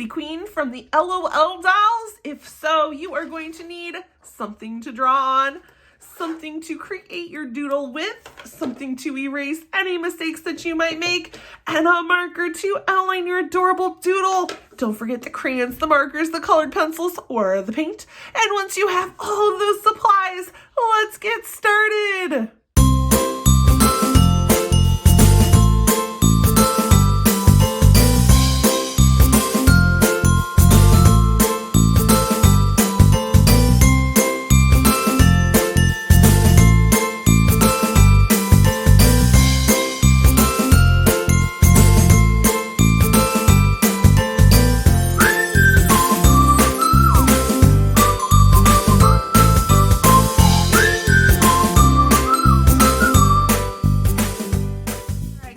Kitty Queen from the LOL Dolls? If so, you are going to need something to draw on, something to create your doodle with, something to erase any mistakes that you might make, and a marker to outline your adorable doodle. Don't forget the crayons, the markers, the colored pencils, or the paint. And once you have all of those supplies, let's get started.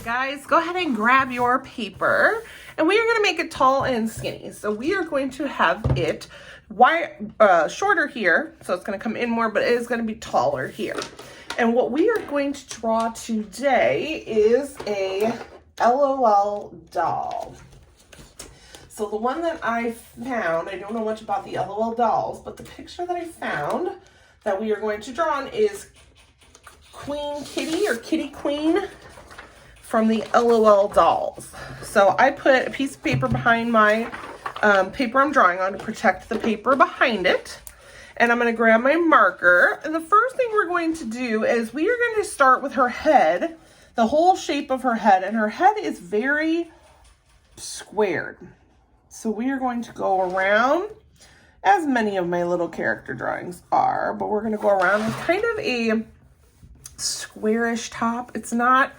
Guys, go ahead and grab your paper, and we are going to make it tall and skinny. So we are going to have it shorter here, so it's going to come in more, but it is going to be taller here. And what we are going to draw today is a LOL doll. So the one that I found, I don't know much about the LOL dolls, but the picture that I found that we are going to draw on is Queen Kitty, or Kitty Queen, from the LOL dolls. So I put a piece of paper behind my paper I'm drawing on to protect the paper behind it. And I'm going to grab my marker. And the first thing we're going to do is we are going to start with her head, the whole shape of her head. And her head is very squared. So we are going to go around, as many of my little character drawings are, but we're going to go around with kind of a squarish top. It's not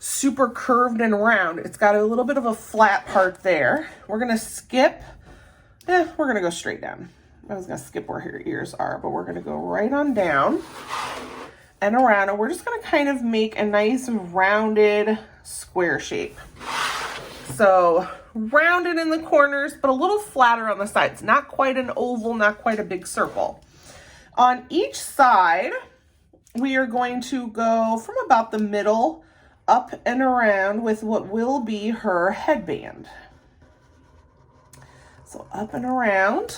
super curved and round. It's got a little bit of a flat part there. We're gonna skip, we're gonna go straight down. I was gonna skip where her ears are, but we're gonna go right on down and around, and we're just gonna kind of make a nice rounded square shape. So rounded in the corners, but a little flatter on the sides. Not quite an oval, not quite a big circle. On each side, we are going to go from about the middle up and around with what will be her headband. So up and around.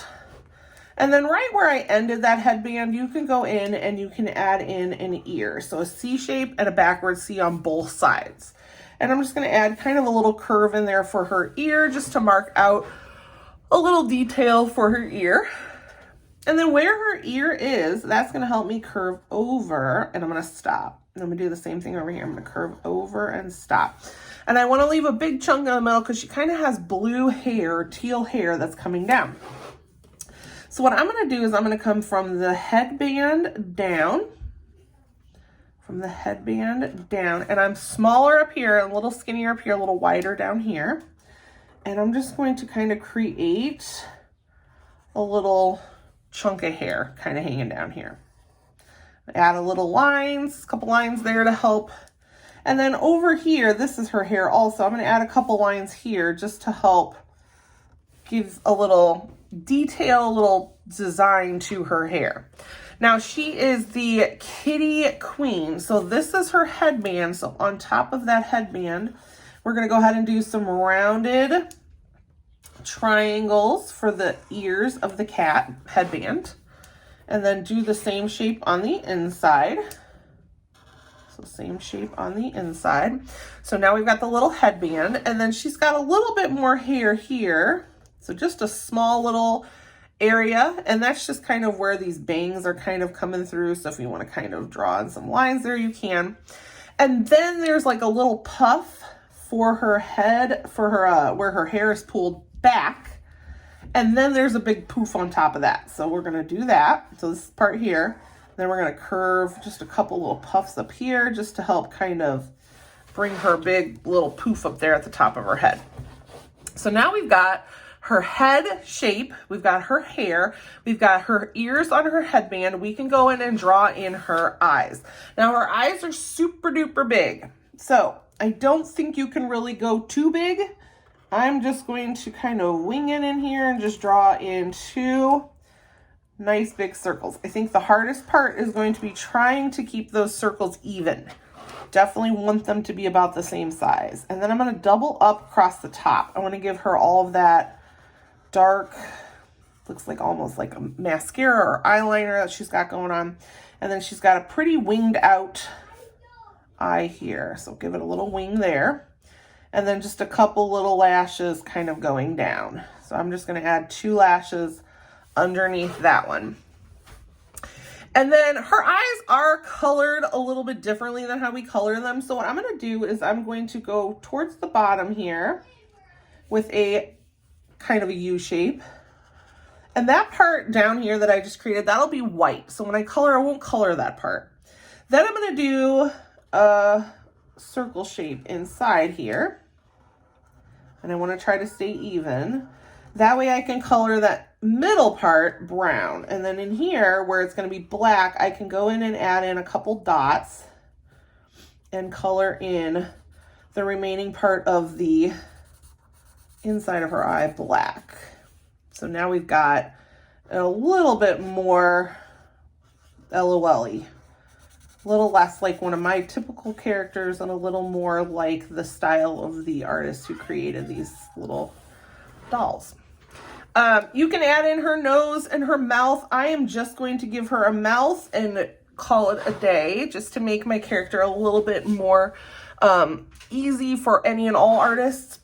And then right where I ended that headband, you can go in and you can add in an ear. So a C shape and a backward C on both sides. And I'm just going to add kind of a little curve in there for her ear, just to mark out a little detail for her ear. And then where her ear is, that's going to help me curve over, and I'm going to stop. And I'm going to do the same thing over here. I'm going to curve over and stop. And I want to leave a big chunk in the middle because she kind of has blue hair, teal hair that's coming down. So what I'm going to do is I'm going to come from the headband down, and I'm smaller up here, a little skinnier up here, a little wider down here. And I'm just going to kind of create a little chunk of hair kind of hanging down here. Add a little lines, a couple lines there to help. And then over here, this is her hair also. I'm going to add a couple lines here just to help give a little detail, a little design to her hair. Now she is the Kitty Queen. So this is her headband. So on top of that headband, we're going to go ahead and do some rounded triangles for the ears of the cat headband. And then do the same shape on the inside. So same shape on the inside. So now we've got the little headband, and then she's got a little bit more hair here. So just a small little area, and that's just kind of where these bangs are kind of coming through. So if you want to kind of draw in some lines there, you can. And then there's like a little puff for her head, for her where her hair is pulled back. And then there's a big poof on top of that. So we're going to do that. So this part here, then we're going to curve just a couple little puffs up here just to help kind of bring her big little poof up there at the top of her head. So now we've got her head shape, we've got her hair, we've got her ears on her headband. We can go in and draw in her eyes. Now her eyes are super duper big. So I don't think you can really go too big. I'm just going to kind of wing it in here and just draw in two nice big circles. I think the hardest part is going to be trying to keep those circles even. Definitely want them to be about the same size. And then I'm going to double up across the top. I want to give her all of that dark, looks like almost like a mascara or eyeliner that she's got going on. And then she's got a pretty winged out eye here. So give it a little wing there. And then just a couple little lashes kind of going down. So I'm just going to add 2 lashes underneath that one. And then her eyes are colored a little bit differently than how we color them. So what I'm going to do is I'm going to go towards the bottom here with a kind of a U shape. And that part down here that I just created, that'll be white. So when I color, I won't color that part. Then I'm going to do a circle shape inside here. And I want to try to stay even. That way I can color that middle part brown. And then in here where it's going to be black, I can go in and add in a couple dots and color in the remaining part of the inside of her eye black. So now we've got a little bit more LOL-y. A little less like one of my typical characters and a little more like the style of the artist who created these little dolls. You can add in her nose and her mouth. I am just going to give her a mouth and call it a day, just to make my character a little bit more easy for any and all artists.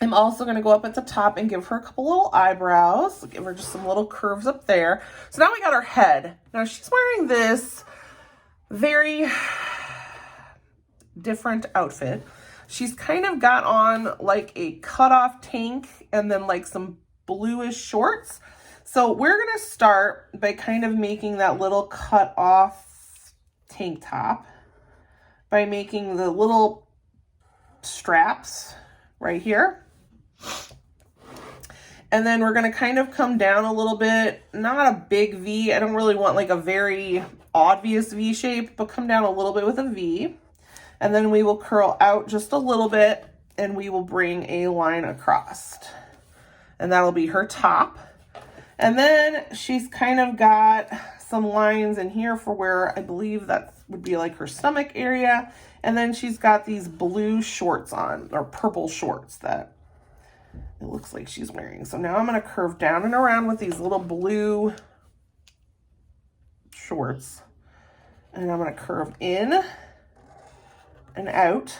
I'm also going to go up at the top and give her a couple little eyebrows. Give her just some little curves up there. So now we got her head. Now she's wearing this very different outfit. She's kind of got on like a cutoff tank and then like some bluish shorts. So we're going to start by kind of making that little cut off tank top by making the little straps right here. And then we're going to kind of come down a little bit, not a big V. I don't really want like a very obvious V shape, but come down a little bit with a V. And then we will curl out just a little bit and we will bring a line across. And that'll be her top. And then she's kind of got some lines in here for where I believe that would be like her stomach area. And then she's got these blue shorts on, or purple shorts that it looks like she's wearing. So now I'm going to curve down and around with these little blue shorts. And I'm going to curve in and out.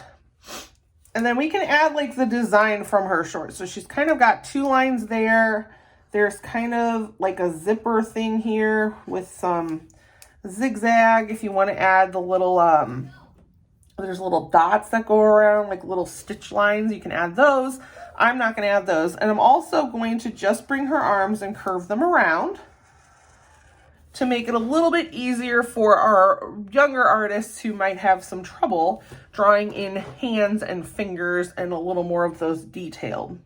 And then we can add like the design from her shorts. So she's kind of got 2 lines there. There's kind of like a zipper thing here with some zigzag. If you want to add the little, there's little dots that go around, like little stitch lines. You can add those. I'm not going to add those. And I'm also going to just bring her arms and curve them around to make it a little bit easier for our younger artists who might have some trouble drawing in hands and fingers and a little more of those detailed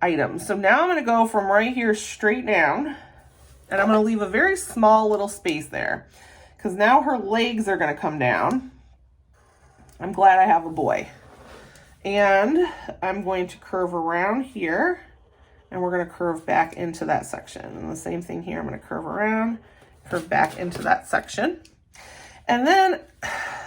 items. So now I'm going to go from right here straight down, and I'm going to leave a very small little space there because now her legs are going to come down. I'm glad I have a boy. And I'm going to curve around here. And we're going to curve back into that section. And the same thing here, I'm going to curve around, curve back into that section. And then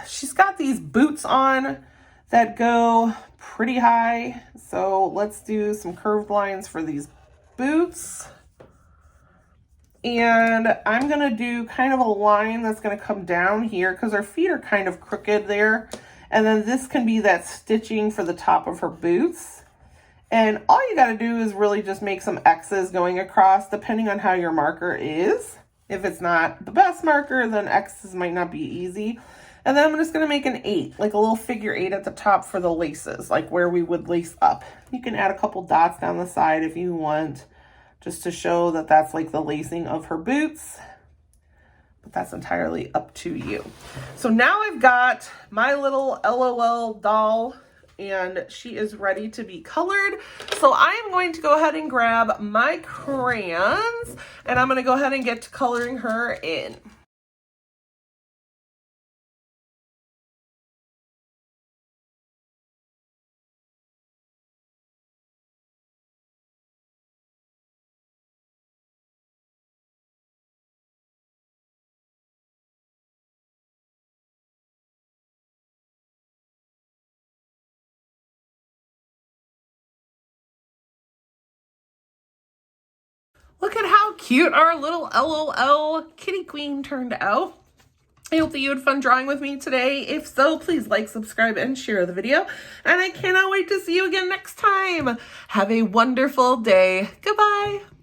she's got these boots on that go pretty high. So let's do some curved lines for these boots. And I'm going to do kind of a line that's going to come down here because her feet are kind of crooked there. And then this can be that stitching for the top of her boots. And all you got to do is really just make some X's going across depending on how your marker is. If it's not the best marker, then X's might not be easy. And then I'm just going to make an 8, like a little figure 8 at the top for the laces, like where we would lace up. You can add a couple dots down the side if you want, just to show that that's like the lacing of her boots. But that's entirely up to you. So now I've got my little LOL doll and she is ready to be colored. So I am going to go ahead and grab my crayons and I'm going to go ahead and get to coloring her in. Look at how cute our little LOL kitty queen turned out. I hope that you had fun drawing with me today. If so, please like, subscribe, and share the video. And I cannot wait to see you again next time. Have a wonderful day. Goodbye.